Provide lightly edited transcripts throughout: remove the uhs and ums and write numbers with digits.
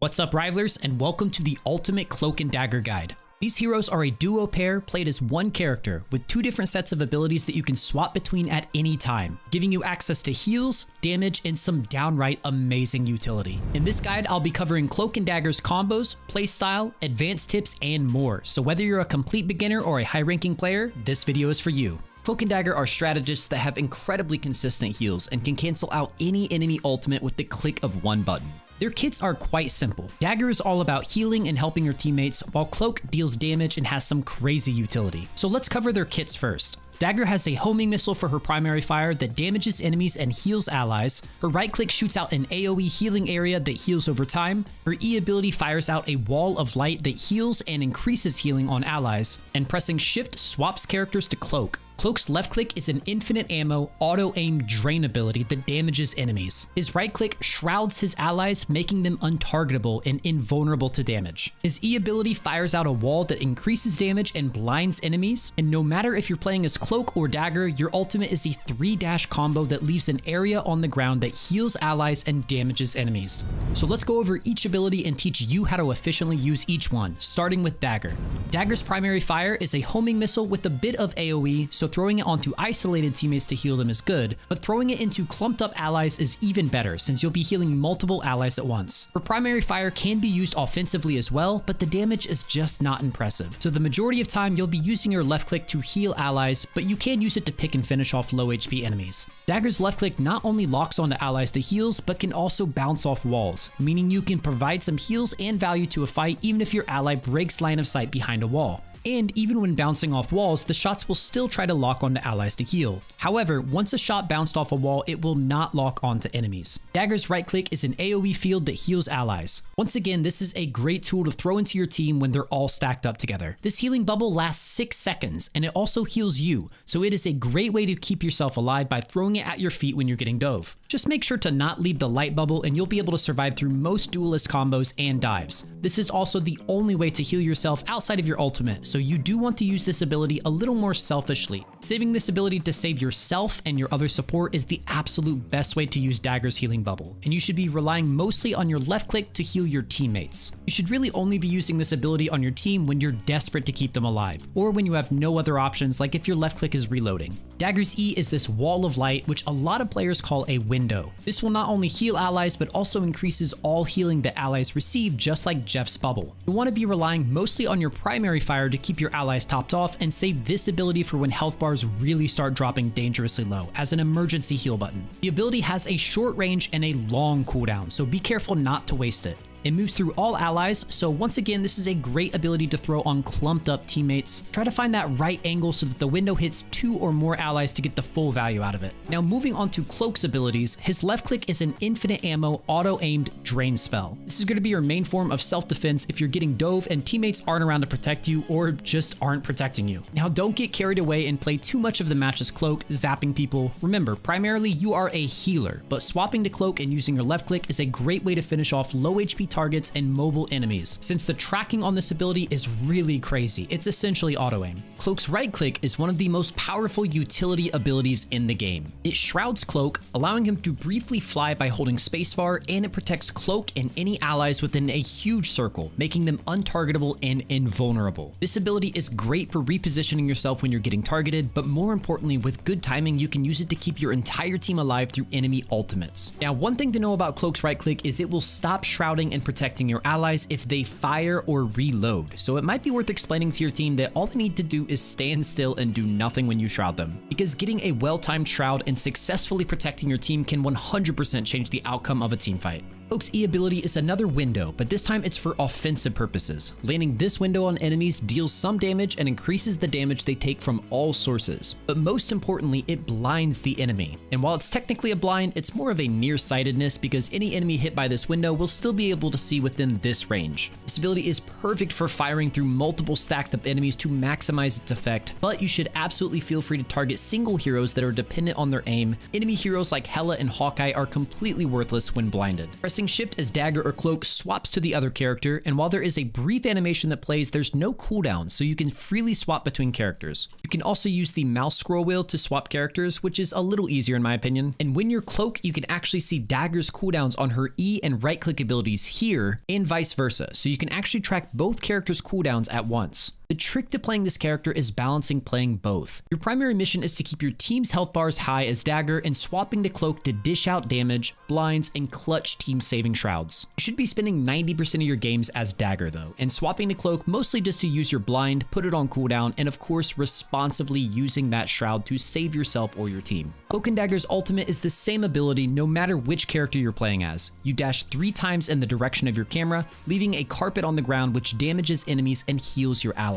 What's up, Rivalers, and welcome to the Ultimate Cloak and Dagger Guide. These heroes are a duo pair played as one character with two different sets of abilities that you can swap between at any time, giving you access to heals, damage, and some downright amazing utility. In this guide, I'll be covering Cloak and Dagger's combos, playstyle, advanced tips, and more. So whether you're a complete beginner or a high-ranking player, this video is for you. Cloak and Dagger are strategists that have incredibly consistent heals and can cancel out any enemy ultimate with the click of one button. Their kits are quite simple. Dagger is all about healing and helping your teammates, while Cloak deals damage and has some crazy utility. So let's cover their kits first. Dagger has a homing missile for her primary fire that damages enemies and heals allies. Her right click shoots out an AoE healing area that heals over time. Her E ability fires out a wall of light that heals and increases healing on allies. And pressing shift swaps characters to Cloak. Cloak's left click is an infinite ammo auto-aim drain ability that damages enemies. His right click shrouds his allies, making them untargetable and invulnerable to damage. His E ability fires out a wall that increases damage and blinds enemies. And no matter if you're playing as Cloak or Dagger, your ultimate is a 3-dash combo that leaves an area on the ground that heals allies and damages enemies. So let's go over each ability and teach you how to efficiently use each one, starting with Dagger. Dagger's primary fire is a homing missile with a bit of AoE, so throwing it onto isolated teammates to heal them is good, but throwing it into clumped up allies is even better since you'll be healing multiple allies at once. Her primary fire can be used offensively as well, but the damage is just not impressive. So the majority of time you'll be using your left click to heal allies, but you can use it to pick and finish off low HP enemies. Dagger's left click not only locks onto allies to heals, but can also bounce off walls, meaning you can provide some heals and value to a fight even if your ally breaks line of sight behind a wall. And even when bouncing off walls, the shots will still try to lock onto allies to heal. However, once a shot bounced off a wall, it will not lock onto enemies. Dagger's right click is an AoE field that heals allies. Once again, this is a great tool to throw into your team when they're all stacked up together. This healing bubble lasts 6 seconds, and it also heals you, so it is a great way to keep yourself alive by throwing it at your feet when you're getting dove. Just make sure to not leave the light bubble and you'll be able to survive through most duelist combos and dives. This is also the only way to heal yourself outside of your ultimate, so you do want to use this ability a little more selfishly. Saving this ability to save yourself and your other support is the absolute best way to use Dagger's healing bubble, and you should be relying mostly on your left click to heal your teammates. You should really only be using this ability on your team when you're desperate to keep them alive, or when you have no other options, like if your left click is reloading. Dagger's E is this wall of light, which a lot of players call a window. This will not only heal allies, but also increases all healing that allies receive, just like Jeff's bubble. You want to be relying mostly on your primary fire to keep your allies topped off, and save this ability for when health bars really start dropping dangerously low, as an emergency heal button. The ability has a short range and a long cooldown, so be careful not to waste it. It moves through all allies, so once again, this is a great ability to throw on clumped up teammates. Try to find that right angle so that the window hits 2 or more allies to get the full value out of it. Now moving on to Cloak's abilities, his left click is an infinite ammo auto-aimed drain spell. This is going to be your main form of self-defense if you're getting dove and teammates aren't around to protect you or just aren't protecting you. Now don't get carried away and play too much of the match as Cloak, zapping people. Remember, primarily you are a healer, but swapping to Cloak and using your left click is a great way to finish off low HP targets and mobile enemies, since the tracking on this ability is really crazy. It's essentially auto-aim. Cloak's right click is one of the most powerful utility abilities in the game. It shrouds Cloak, allowing him to briefly fly by holding spacebar, and it protects Cloak and any allies within a huge circle, making them untargetable and invulnerable. This ability is great for repositioning yourself when you're getting targeted, but more importantly, with good timing, you can use it to keep your entire team alive through enemy ultimates. Now, one thing to know about Cloak's right click is it will stop shrouding and protecting your allies if they fire or reload, so it might be worth explaining to your team that all they need to do is stand still and do nothing when you shroud them, because getting a well-timed shroud and successfully protecting your team can 100% change the outcome of a team fight. Cloak's E ability is another window, but this time it's for offensive purposes. Landing this window on enemies deals some damage and increases the damage they take from all sources. But most importantly, it blinds the enemy. And while it's technically a blind, it's more of a nearsightedness because any enemy hit by this window will still be able to see within this range. This ability is perfect for firing through multiple stacked up enemies to maximize its effect, but you should absolutely feel free to target single heroes that are dependent on their aim. Enemy heroes like Hela and Hawkeye are completely worthless when blinded. Pressing shift as Dagger or Cloak swaps to the other character, and while there is a brief animation that plays, there's no cooldown, so you can freely swap between characters. You can also use the mouse scroll wheel to swap characters, which is a little easier in my opinion. And when you're Cloak, you can actually see Dagger's cooldowns on her E and right click abilities here and vice versa, so you can actually track both characters' cooldowns at once. The trick to playing this character is balancing playing both. Your primary mission is to keep your team's health bars high as Dagger and swapping to Cloak to dish out damage, blinds, and clutch team saving shrouds. You should be spending 90% of your games as Dagger though, and swapping to Cloak mostly just to use your blind, put it on cooldown, and of course responsibly using that shroud to save yourself or your team. Cloak and Dagger's ultimate is the same ability no matter which character you're playing as. You dash 3 times in the direction of your camera, leaving a carpet on the ground which damages enemies and heals your allies.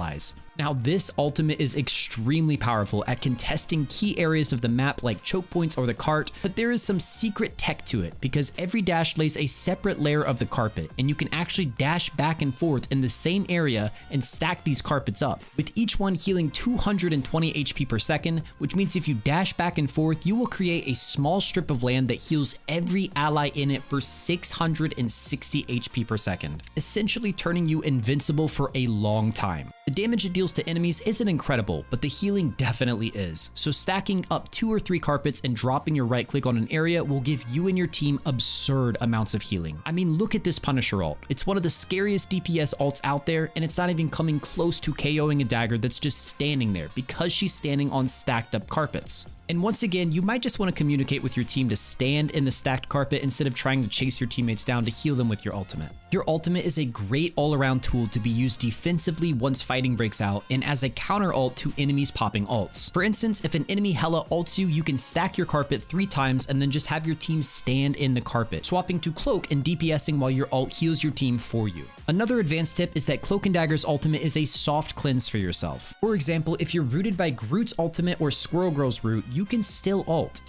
Now this ultimate is extremely powerful at contesting key areas of the map like choke points or the cart, but there is some secret tech to it because every dash lays a separate layer of the carpet and you can actually dash back and forth in the same area and stack these carpets up, with each one healing 220 HP per second, which means if you dash back and forth, you will create a small strip of land that heals every ally in it for 660 HP per second, essentially turning you invincible for a long time. The damage it deals to enemies isn't incredible, but the healing definitely is. So stacking up 2 or 3 carpets and dropping your right click on an area will give you and your team absurd amounts of healing. I mean, look at this Punisher ult. It's one of the scariest DPS ults out there, and it's not even coming close to KOing a Dagger that's just standing there because she's standing on stacked up carpets. And once again, you might just want to communicate with your team to stand in the stacked carpet instead of trying to chase your teammates down to heal them with your ultimate. Your ultimate is a great all-around tool to be used defensively once fighting breaks out and as a counter ult to enemies popping ults. For instance, if an enemy hella ults you, you can stack your carpet 3 times and then just have your team stand in the carpet, swapping to Cloak and DPSing while your ult heals your team for you. Another advanced tip is that Cloak and Dagger's ultimate is a soft cleanse for yourself. For example, if you're rooted by Groot's ultimate or Squirrel Girl's root, you can still ult.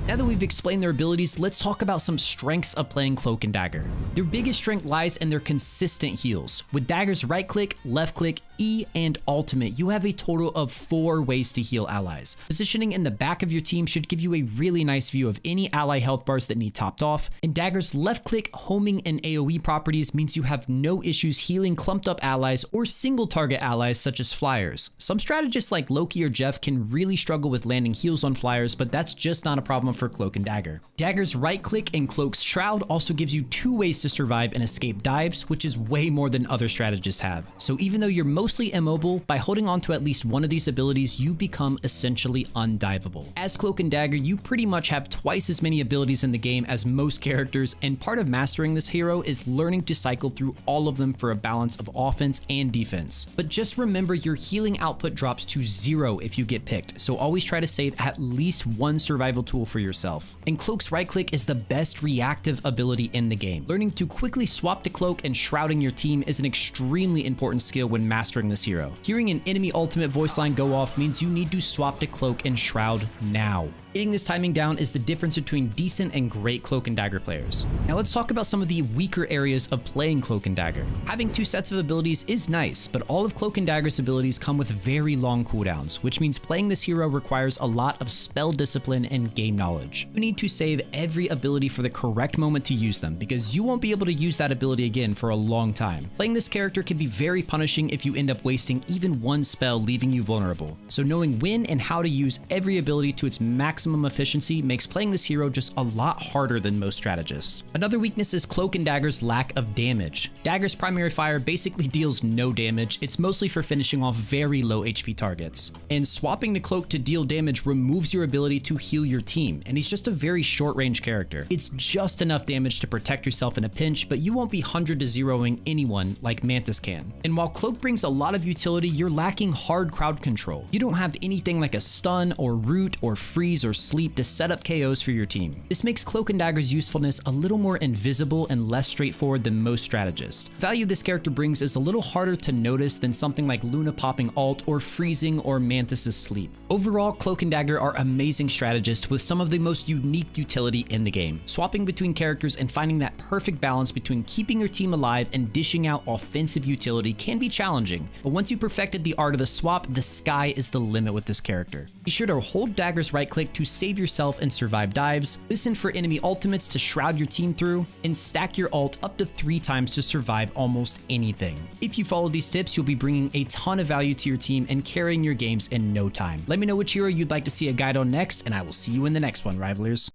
Now that we've explained their abilities, let's talk about some strengths of playing Cloak and Dagger. Their biggest strength lies in their consistent heals. With Dagger's right click, left click, E, and ultimate, you have a total of 4 ways to heal allies. Positioning in the back of your team should give you a really nice view of any ally health bars that need topped off, and Dagger's left click, homing, and AoE properties means you have no issues healing clumped up allies or single target allies such as flyers. Some strategists like Loki or Jeff can really struggle with landing heals on flyers, but that's just not a problem for Cloak and Dagger. Dagger's right click and Cloak's shroud also gives you 2 ways to survive and escape dives, which is way more than other strategists have. So even though you're mostly immobile, by holding on to at least one of these abilities, you become essentially undiveable. As Cloak and Dagger, you pretty much have twice as many abilities in the game as most characters, and part of mastering this hero is learning to cycle through all of them for a balance of offense and defense. But just remember, your healing output drops to 0 if you get picked, so always try to save at least 1 survival tool for yourself. And Cloak's right click is the best reactive ability in the game. Learning to quickly swap to Cloak and shrouding your team is an extremely important skill when mastering this hero. Hearing an enemy ultimate voice line go off means you need to swap to Cloak and shroud now. Getting this timing down is the difference between decent and great Cloak and Dagger players. Now let's talk about some of the weaker areas of playing Cloak and Dagger. Having 2 sets of abilities is nice, but all of Cloak and Dagger's abilities come with very long cooldowns, which means playing this hero requires a lot of spell discipline and game knowledge. You need to save every ability for the correct moment to use them, because you won't be able to use that ability again for a long time. Playing this character can be very punishing if you end up wasting even 1 spell, leaving you vulnerable. So knowing when and how to use every ability to its maximum efficiency makes playing this hero just a lot harder than most strategists. Another weakness is Cloak and Dagger's lack of damage. Dagger's primary fire basically deals no damage. It's mostly for finishing off very low HP targets. And swapping to Cloak to deal damage removes your ability to heal your team, and he's just a very short range character. It's just enough damage to protect yourself in a pinch, but you won't be 100 to 0ing anyone like Mantis can. And while Cloak brings a lot of utility, you're lacking hard crowd control. You don't have anything like a stun or root or freeze or sleep to set up KOs for your team. This makes Cloak and Dagger's usefulness a little more invisible and less straightforward than most strategists. The value this character brings is a little harder to notice than something like Luna popping ult or freezing or Mantis's sleep. Overall, Cloak and Dagger are amazing strategists with some of the most unique utility in the game. Swapping between characters and finding that perfect balance between keeping your team alive and dishing out offensive utility can be challenging, but once you perfected the art of the swap, the sky is the limit with this character. Be sure to hold Dagger's right click to save yourself and survive dives, listen for enemy ultimates to shroud your team through, and stack your ult up to 3 times to survive almost anything. If you follow these tips, you'll be bringing a ton of value to your team and carrying your games in no time. Let me know which hero you'd like to see a guide on next, and I will see you in the next one, Rivalers.